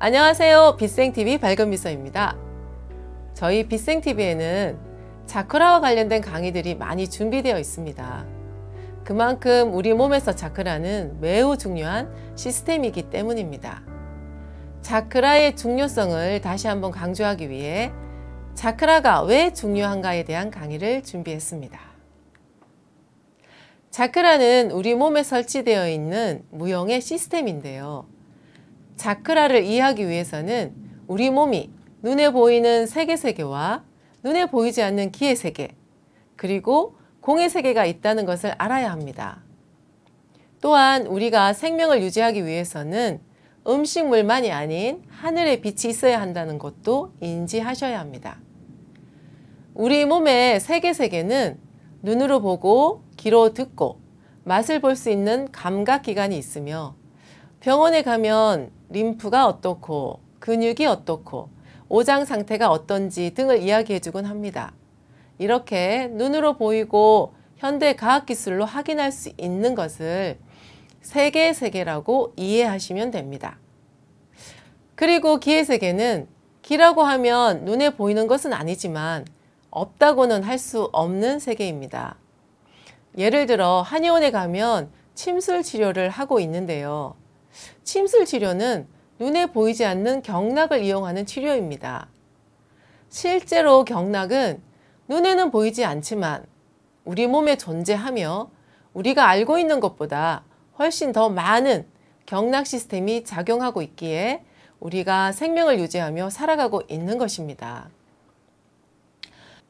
안녕하세요. 빛생TV 밝은미서입니다. 저희 빛생TV에는 자크라와 관련된 강의들이 많이 준비되어 있습니다. 그만큼 우리 몸에서 자크라는 매우 중요한 시스템이기 때문입니다. 자크라의 중요성을 다시 한번 강조하기 위해 자크라가 왜 중요한가에 대한 강의를 준비했습니다. 자크라는 우리 몸에 설치되어 있는 무형의 시스템인데요. 자크라를 이해하기 위해서는 우리 몸이 눈에 보이는 색의 세계와 눈에 보이지 않는 기의 세계, 그리고 공의 세계가 있다는 것을 알아야 합니다. 또한 우리가 생명을 유지하기 위해서는 음식물만이 아닌 하늘의 빛이 있어야 한다는 것도 인지하셔야 합니다. 우리 몸의 색의 세계는 눈으로 보고 귀로 듣고 맛을 볼 수 있는 감각기관이 있으며, 병원에 가면 림프가 어떻고 근육이 어떻고 오장 상태가 어떤지 등을 이야기해 주곤 합니다. 이렇게 눈으로 보이고 현대 과학기술로 확인할 수 있는 것을 색의 세계라고 이해하시면 됩니다. 그리고 기의 세계는 기라고 하면 눈에 보이는 것은 아니지만 없다고는 할 수 없는 세계입니다. 예를 들어 한의원에 가면 침술 치료를 하고 있는데요. 침술 치료는 눈에 보이지 않는 경락을 이용하는 치료입니다. 실제로 경락은 눈에는 보이지 않지만 우리 몸에 존재하며 우리가 알고 있는 것보다 훨씬 더 많은 경락 시스템이 작용하고 있기에 우리가 생명을 유지하며 살아가고 있는 것입니다.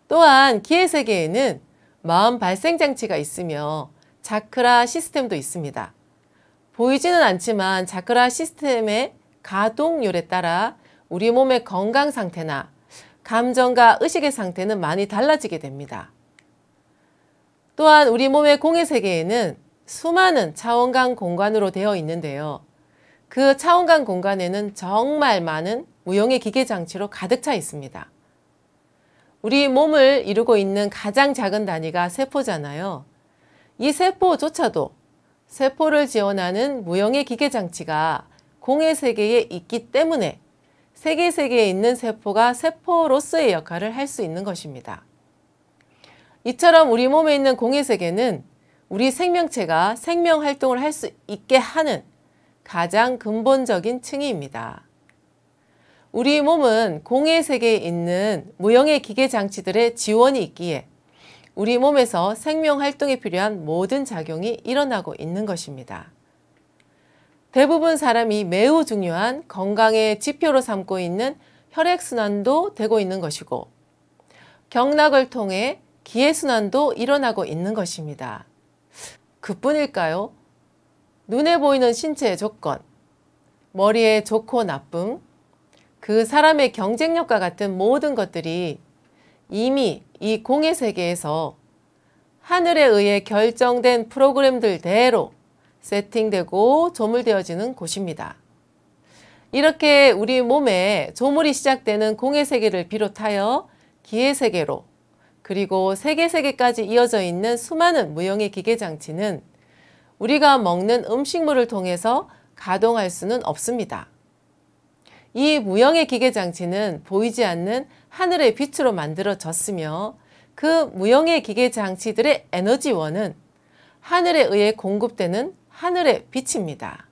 또한 기의 세계에는 마음 발생 장치가 있으며 자크라 시스템도 있습니다. 보이지는 않지만 자크라 시스템의 가동률에 따라 우리 몸의 건강 상태나 감정과 의식의 상태는 많이 달라지게 됩니다. 또한 우리 몸의 공의 세계에는 수많은 차원강 공간으로 되어 있는데요. 그 차원강 공간에는 정말 많은 무형의 기계 장치로 가득 차 있습니다. 우리 몸을 이루고 있는 가장 작은 단위가 세포잖아요. 이 세포조차도 세포를 지원하는 무형의 기계 장치가 공의 세계에 있기 때문에 색의 세계에 있는 세포가 세포로서의 역할을 할 수 있는 것입니다. 이처럼 우리 몸에 있는 공의 세계는 우리 생명체가 생명 활동을 할 수 있게 하는 가장 근본적인 층위입니다. 우리 몸은 공의 세계에 있는 무형의 기계 장치들의 지원이 있기에 우리 몸에서 생명 활동에 필요한 모든 작용이 일어나고 있는 것입니다. 대부분 사람이 매우 중요한 건강의 지표로 삼고 있는 혈액순환도 되고 있는 것이고, 경락을 통해 기회순환도 일어나고 있는 것입니다. 그뿐일까요? 눈에 보이는 신체의 조건, 머리의 좋고 나쁨, 그 사람의 경쟁력과 같은 모든 것들이 이미 이 공의 세계에서 하늘에 의해 결정된 프로그램들대로 세팅되고 조물되어지는 곳입니다. 이렇게 우리 몸에 조물이 시작되는 공의 세계를 비롯하여 기의 세계로, 그리고 색의 세계까지 이어져 있는 수많은 무형의 기계 장치는 우리가 먹는 음식물을 통해서 가동할 수는 없습니다. 이 무형의 기계 장치는 보이지 않는 하늘의 빛으로 만들어졌으며, 그 무형의 기계 장치들의 에너지원은 하늘에 의해 공급되는 하늘의 빛입니다.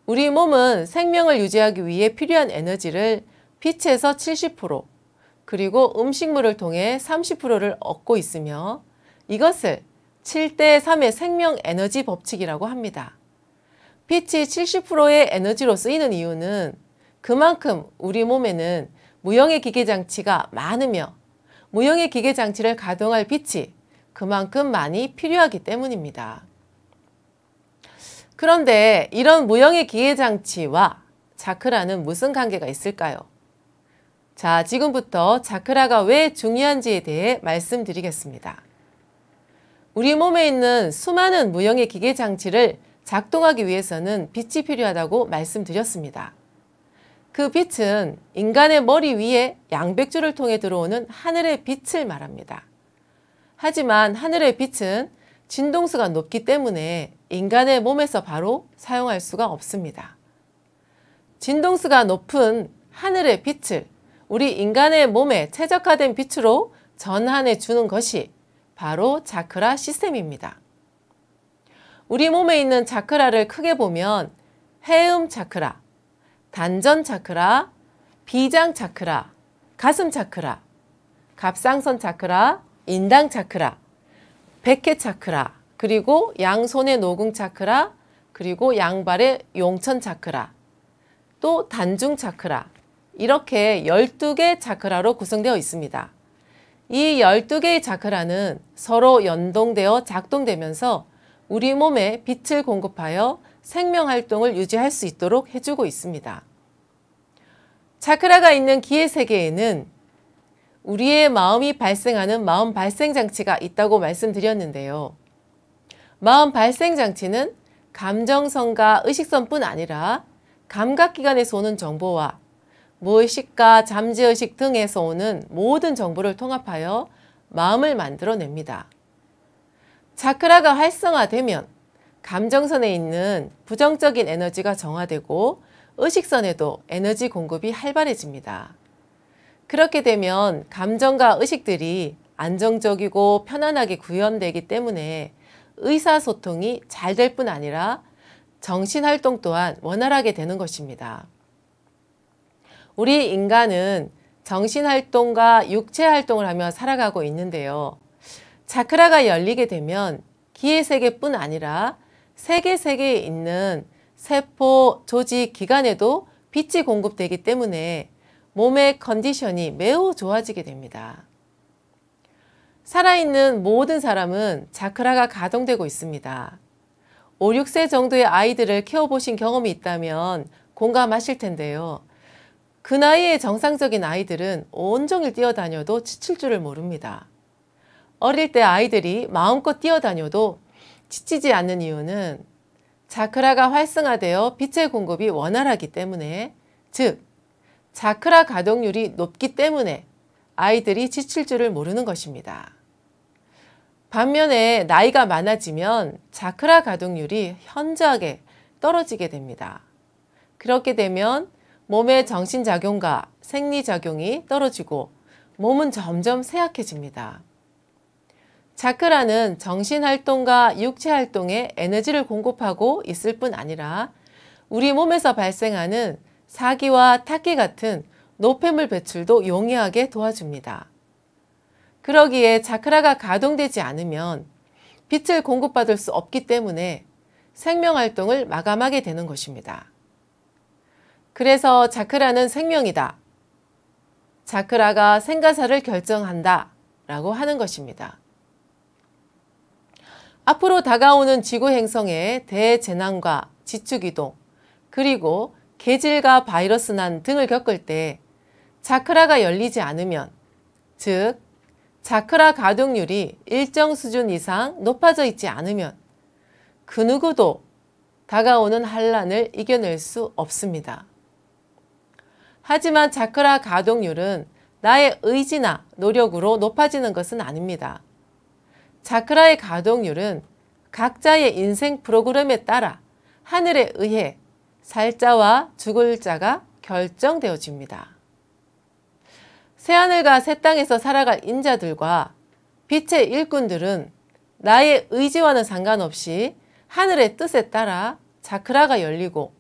우리 몸은 생명을 유지하기 위해 필요한 에너지를 빛에서 70%, 그리고 음식물을 통해 30%를 얻고 있으며, 이것을 7대3의 생명 에너지 법칙이라고 합니다. 빛이 70%의 에너지로 쓰이는 이유는 그만큼 우리 몸에는 무형의 기계 장치가 많으며 무형의 기계 장치를 가동할 빛이 그만큼 많이 필요하기 때문입니다. 그런데 이런 무형의 기계 장치와 자크라는 무슨 관계가 있을까요? 자, 지금부터 자크라가 왜 중요한지에 대해 말씀드리겠습니다. 우리 몸에 있는 수많은 무형의 기계 장치를 작동하기 위해서는 빛이 필요하다고 말씀드렸습니다. 그 빛은 인간의 머리 위에 양백주를 통해 들어오는 하늘의 빛을 말합니다. 하지만 하늘의 빛은 진동수가 높기 때문에 인간의 몸에서 바로 사용할 수가 없습니다. 진동수가 높은 하늘의 빛을 우리 인간의 몸에 최적화된 빛으로 전환해 주는 것이 바로 차크라 시스템입니다. 우리 몸에 있는 차크라를 크게 보면 해음 차크라, 단전 차크라, 비장 차크라, 가슴 차크라, 갑상선 차크라, 인당 차크라, 백회 차크라, 그리고 양손의 노궁 차크라, 그리고 양발의 용천 차크라, 또 단중 차크라, 이렇게 12개 차크라로 구성되어 있습니다. 이 12개의 차크라는 서로 연동되어 작동되면서 우리 몸에 빛을 공급하여 생명활동을 유지할 수 있도록 해주고 있습니다. 차크라가 있는 기의 세계에는 우리의 마음이 발생하는 마음 발생장치가 있다고 말씀드렸는데요. 마음 발생장치는 감정선과 의식선뿐 아니라 감각기관에서 오는 정보와 무의식과 잠재의식 등에서 오는 모든 정보를 통합하여 마음을 만들어냅니다. 차크라가 활성화되면 감정선에 있는 부정적인 에너지가 정화되고 의식선에도 에너지 공급이 활발해집니다. 그렇게 되면 감정과 의식들이 안정적이고 편안하게 구현되기 때문에 의사소통이 잘 될 뿐 아니라 정신활동 또한 원활하게 되는 것입니다. 우리 인간은 정신활동과 육체활동을 하며 살아가고 있는데요. 차크라가 열리게 되면 기의 세계뿐 아니라 세계에 있는 세포, 조직, 기관에도 빛이 공급되기 때문에 몸의 컨디션이 매우 좋아지게 됩니다. 살아있는 모든 사람은 차크라가 가동되고 있습니다. 5, 6세 정도의 아이들을 키워보신 경험이 있다면 공감하실 텐데요. 그 나이의 정상적인 아이들은 온종일 뛰어다녀도 지칠 줄을 모릅니다. 어릴 때 아이들이 마음껏 뛰어다녀도 지치지 않는 이유는 차크라가 활성화되어 빛의 공급이 원활하기 때문에, 즉 차크라 가동률이 높기 때문에 아이들이 지칠 줄을 모르는 것입니다. 반면에 나이가 많아지면 차크라 가동률이 현저하게 떨어지게 됩니다. 그렇게 되면 몸의 정신작용과 생리작용이 떨어지고 몸은 점점 쇠약해집니다. 차크라는 정신활동과 육체활동에 에너지를 공급하고 있을 뿐 아니라 우리 몸에서 발생하는 사기와 탁기 같은 노폐물 배출도 용이하게 도와줍니다. 그러기에 차크라가 가동되지 않으면 빛을 공급받을 수 없기 때문에 생명활동을 마감하게 되는 것입니다. 그래서 차크라는 생명이다. 차크라가 생가사를 결정한다 라고 하는 것입니다. 앞으로 다가오는 지구 행성의 대재난과 지축이동, 그리고 계질과 바이러스난 등을 겪을 때 차크라가 열리지 않으면, 즉 차크라 가동률이 일정 수준 이상 높아져 있지 않으면 그 누구도 다가오는 환란을 이겨낼 수 없습니다. 하지만 차크라 가동률은 나의 의지나 노력으로 높아지는 것은 아닙니다. 차크라의 가동률은 각자의 인생 프로그램에 따라 하늘에 의해 살 자와 죽을 자가 결정되어집니다. 새하늘과 새 땅에서 살아갈 인자들과 빛의 일꾼들은 나의 의지와는 상관없이 하늘의 뜻에 따라 차크라가 열리고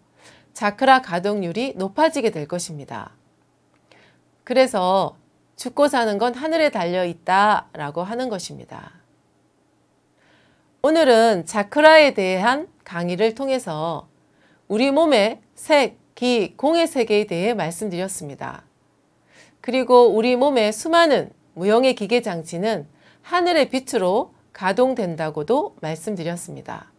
차크라 가동률이 높아지게 될 것입니다. 그래서 죽고 사는 건 하늘에 달려있다 라고 하는 것입니다. 오늘은 차크라에 대한 강의를 통해서 우리 몸의 색, 기, 공의 세계에 대해 말씀드렸습니다. 그리고 우리 몸의 수많은 무형의 기계 장치는 하늘의 빛으로 가동된다고도 말씀드렸습니다.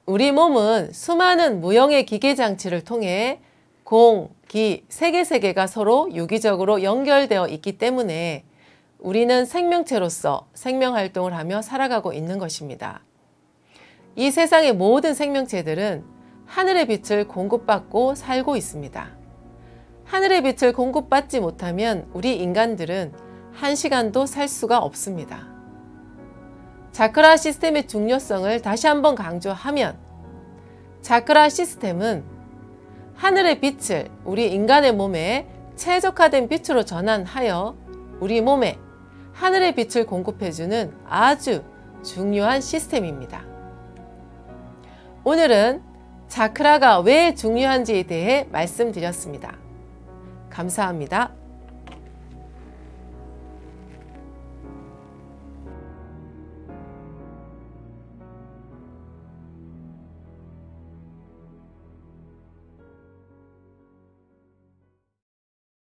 우리 몸은 수많은 무형의 기계 장치를 통해 공, 기, 세계가 서로 유기적으로 연결되어 있기 때문에 우리는 생명체로서 생명활동을 하며 살아가고 있는 것입니다. 이 세상의 모든 생명체들은 하늘의 빛을 공급받고 살고 있습니다. 하늘의 빛을 공급받지 못하면 우리 인간들은 한 시간도 살 수가 없습니다. 차크라 시스템의 중요성을 다시 한번 강조하면 차크라 시스템은 하늘의 빛을 우리 인간의 몸에 최적화된 빛으로 전환하여 우리 몸에 하늘의 빛을 공급해주는 아주 중요한 시스템입니다. 오늘은 차크라가 왜 중요한지에 대해 말씀드렸습니다. 감사합니다.